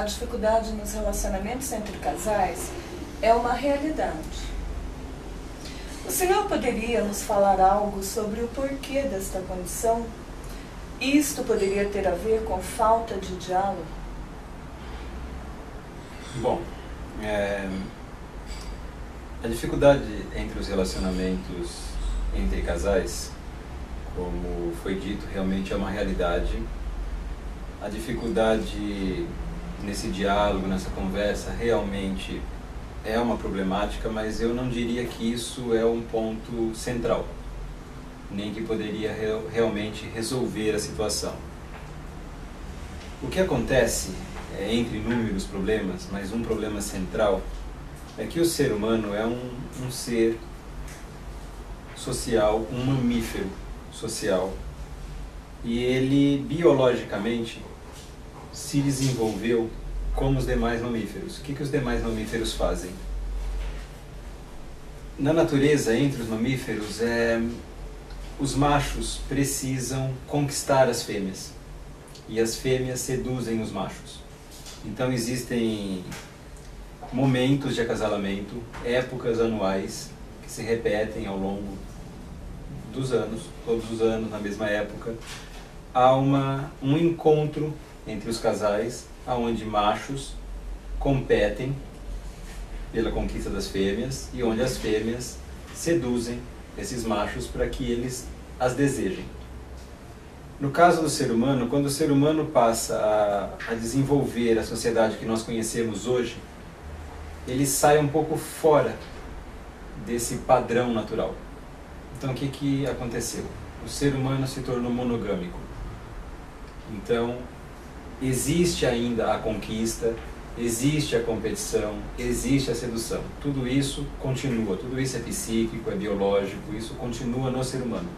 a dificuldade nos relacionamentos entre casais é uma realidade. O senhor poderia nos falar algo sobre o porquê desta condição? Isto poderia ter a ver com falta de diálogo? Bom, a dificuldade entre os relacionamentos entre casais, como foi dito, realmente é uma realidade. A dificuldade nesse diálogo, nessa conversa, realmente é uma problemática, mas eu não diria que isso é um ponto central, nem que poderia realmente resolver a situação. O que acontece, entre inúmeros problemas, mas um problema central, é que o ser humano é um ser social, um mamífero social, e ele biologicamente se desenvolveu como os demais mamíferos. O que os demais mamíferos fazem? Na natureza, entre os mamíferos, os machos precisam conquistar as fêmeas e as fêmeas seduzem os machos. Então existem momentos de acasalamento, épocas anuais que se repetem ao longo dos anos, todos os anos na mesma época. Há um encontro entre os casais, onde machos competem pela conquista das fêmeas e onde as fêmeas seduzem esses machos para que eles as desejem. No caso do ser humano, quando o ser humano passa a desenvolver a sociedade que nós conhecemos hoje, ele sai um pouco fora desse padrão natural. Então o que aconteceu? O ser humano se tornou monogâmico. Então existe ainda a conquista, existe a competição, existe a sedução. Tudo isso continua, tudo isso é psíquico, é biológico, isso continua no ser humano.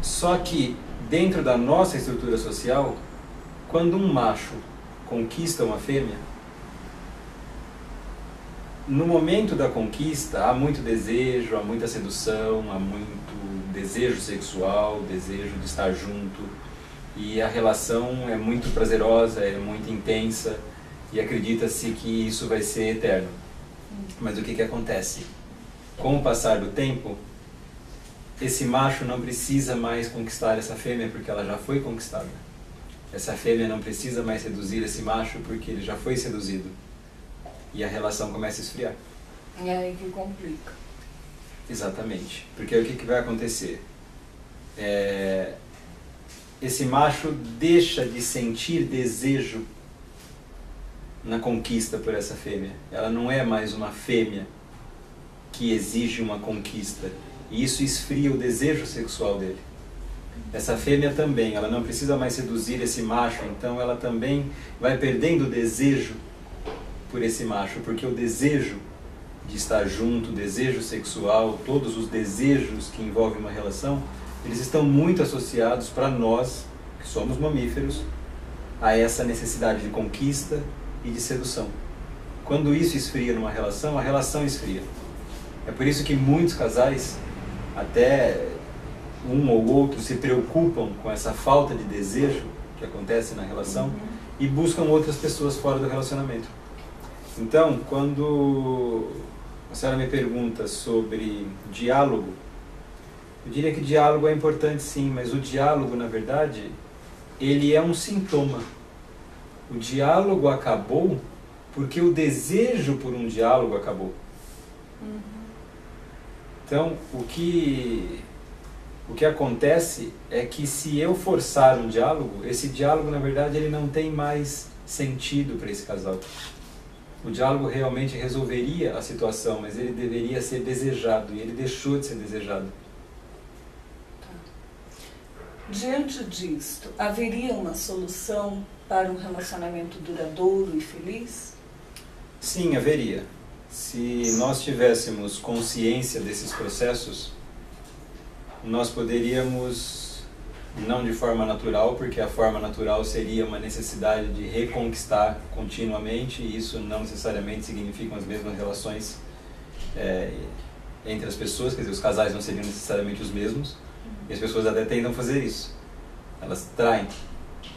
Só que dentro da nossa estrutura social, quando um macho conquista uma fêmea, no momento da conquista há muito desejo, há muita sedução, há muito desejo sexual, desejo de estar junto, e a relação é muito prazerosa, é muito intensa, e acredita-se que isso vai ser eterno. Mas o que acontece? Com o passar do tempo, esse macho não precisa mais conquistar essa fêmea porque ela já foi conquistada. Essa fêmea não precisa mais seduzir esse macho porque ele já foi seduzido. E a relação começa a esfriar. É aí que complica. Exatamente. Porque o que vai acontecer? Esse macho deixa de sentir desejo na conquista por essa fêmea. Ela não é mais uma fêmea que exige uma conquista. E isso esfria o desejo sexual dele. Essa fêmea também, ela não precisa mais seduzir esse macho, então ela também vai perdendo o desejo por esse macho, porque o desejo de estar junto, o desejo sexual, todos os desejos que envolvem uma relação, eles estão muito associados para nós, que somos mamíferos, a essa necessidade de conquista e de sedução. Quando isso esfria numa relação, a relação esfria. É por isso que muitos casais, até um ou outro, se preocupam com essa falta de desejo que acontece na relação e buscam outras pessoas fora do relacionamento. Então, quando a senhora me pergunta sobre diálogo, eu diria que diálogo é importante sim, mas o diálogo, na verdade, ele é um sintoma. O diálogo acabou porque o desejo por um diálogo acabou. Então, o que acontece é que se eu forçar um diálogo, esse diálogo, na verdade, ele não tem mais sentido para esse casal. O diálogo realmente resolveria a situação, mas ele deveria ser desejado, e ele deixou de ser desejado. Diante disto, haveria uma solução para um relacionamento duradouro e feliz? Sim, haveria. Se nós tivéssemos consciência desses processos, nós poderíamos, não de forma natural, porque a forma natural seria uma necessidade de reconquistar continuamente, e isso não necessariamente significam as mesmas relações entre as pessoas, quer dizer, os casais não seriam necessariamente os mesmos, e as pessoas até tentam fazer isso. Elas traem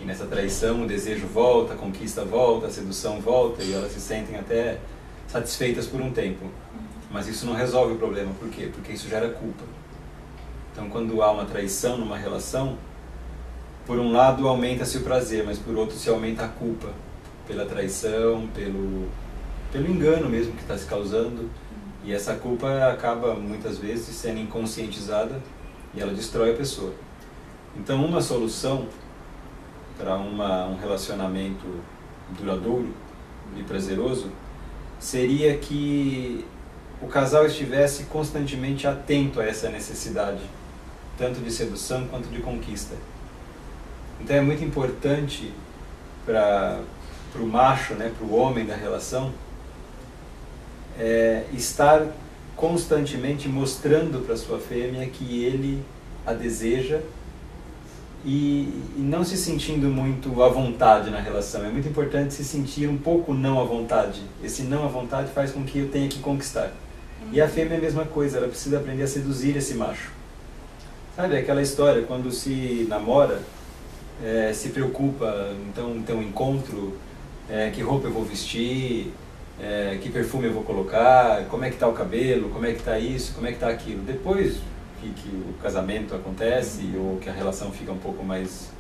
E nessa traição o desejo volta, a conquista volta, a sedução volta, e elas se sentem até satisfeitas por um tempo. Mas isso não resolve o problema. Por quê? Porque isso gera culpa. Então, quando há uma traição numa relação, por um lado aumenta-se o prazer, mas por outro se aumenta a culpa pela traição, pelo engano mesmo que está se causando. E essa culpa acaba muitas vezes sendo inconscientizada e ela destrói a pessoa. Então, uma solução para um relacionamento duradouro e prazeroso seria que o casal estivesse constantemente atento a essa necessidade, tanto de sedução quanto de conquista. Então é muito importante para o macho, né, para o homem da relação, estar constantemente mostrando para sua fêmea que ele a deseja e não se sentindo muito à vontade na relação. É muito importante se sentir um pouco não à vontade. Esse não à vontade faz com que eu tenha que conquistar. E a fêmea é a mesma coisa, ela precisa aprender a seduzir esse macho. Sabe aquela história, quando se namora, se preocupa, então tem um encontro, que roupa eu vou vestir, que perfume eu vou colocar, como é que está o cabelo, como é que está isso, como é que está aquilo. Depois que o casamento acontece ou que a relação fica um pouco mais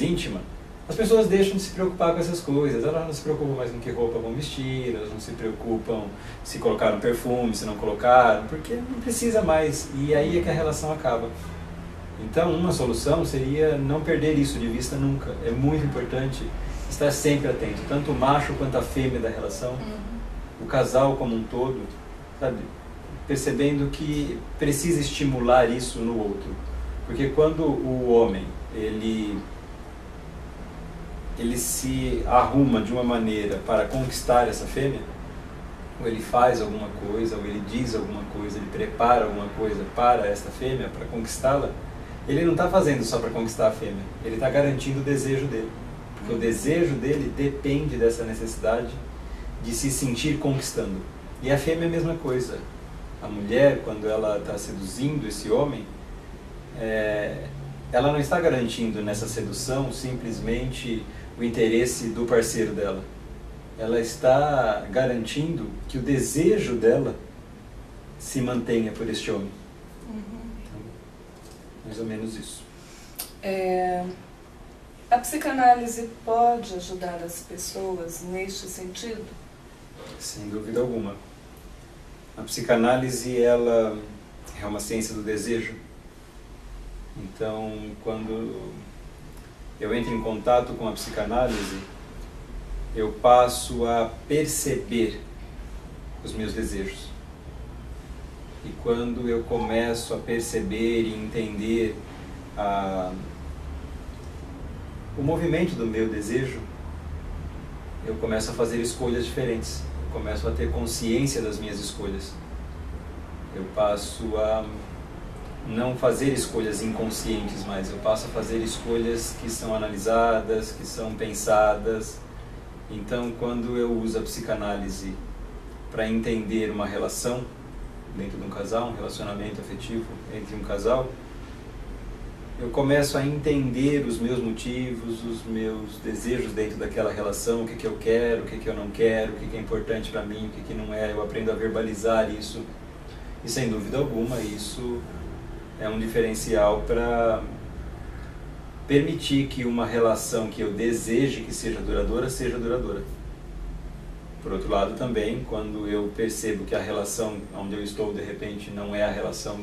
íntima, as pessoas deixam de se preocupar com essas coisas. Elas não se preocupam mais com que roupa vão vestir, elas não se preocupam se colocaram perfume, se não colocaram, porque não precisa mais. E aí é que a relação acaba. Então, uma solução seria não perder isso de vista nunca. É muito importante estar sempre atento, tanto o macho quanto a fêmea da relação, o casal como um todo, sabe? Percebendo que precisa estimular isso no outro. Porque quando o homem, ele se arruma de uma maneira para conquistar essa fêmea, ou ele faz alguma coisa, ou ele diz alguma coisa, ele prepara alguma coisa para esta fêmea, para conquistá-la, ele não está fazendo só para conquistar a fêmea, ele está garantindo o desejo dele. Porque o desejo dele depende dessa necessidade de se sentir conquistando. E a fêmea é a mesma coisa. A mulher, quando ela está seduzindo esse homem, ela não está garantindo nessa sedução simplesmente o interesse do parceiro dela. Ela está garantindo que o desejo dela se mantenha por este homem. Então, mais ou menos isso. A psicanálise pode ajudar as pessoas neste sentido? Sem dúvida alguma. A psicanálise, ela é uma ciência do desejo. Então, quando eu entro em contato com a psicanálise, eu passo a perceber os meus desejos. E quando eu começo a perceber e entender o movimento do meu desejo, eu começo a fazer escolhas diferentes. Eu começo a ter consciência das minhas escolhas. Eu passo a não fazer escolhas inconscientes mais, eu passo a fazer escolhas que são analisadas, que são pensadas. Então, quando eu uso a psicanálise para entender uma relação dentro de um casal, um relacionamento afetivo entre um casal, eu começo a entender os meus motivos, os meus desejos dentro daquela relação, o que eu quero, o que eu não quero, o que é importante para mim, o que não é. Eu aprendo a verbalizar isso. E sem dúvida alguma, isso é um diferencial para permitir que uma relação que eu deseje que seja duradoura. Por outro lado também, quando eu percebo que a relação onde eu estou de repente não é a relação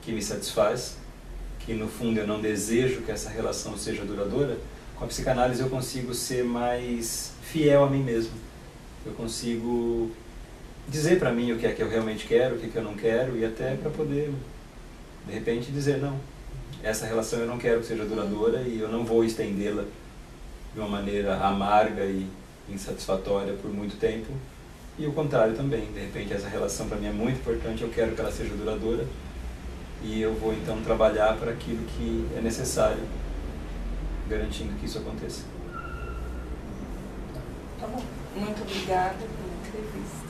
que me satisfaz, que no fundo eu não desejo que essa relação seja duradoura, com a psicanálise eu consigo ser mais fiel a mim mesmo. Eu consigo dizer para mim o que é que eu realmente quero, o que é que eu não quero, e até para poder, de repente, dizer não. Essa relação eu não quero que seja duradoura e eu não vou estendê-la de uma maneira amarga e insatisfatória por muito tempo. E o contrário também. De repente, essa relação para mim é muito importante, eu quero que ela seja duradoura. E eu vou então trabalhar para aquilo que é necessário, garantindo que isso aconteça. Tá bom. Muito obrigada pela entrevista.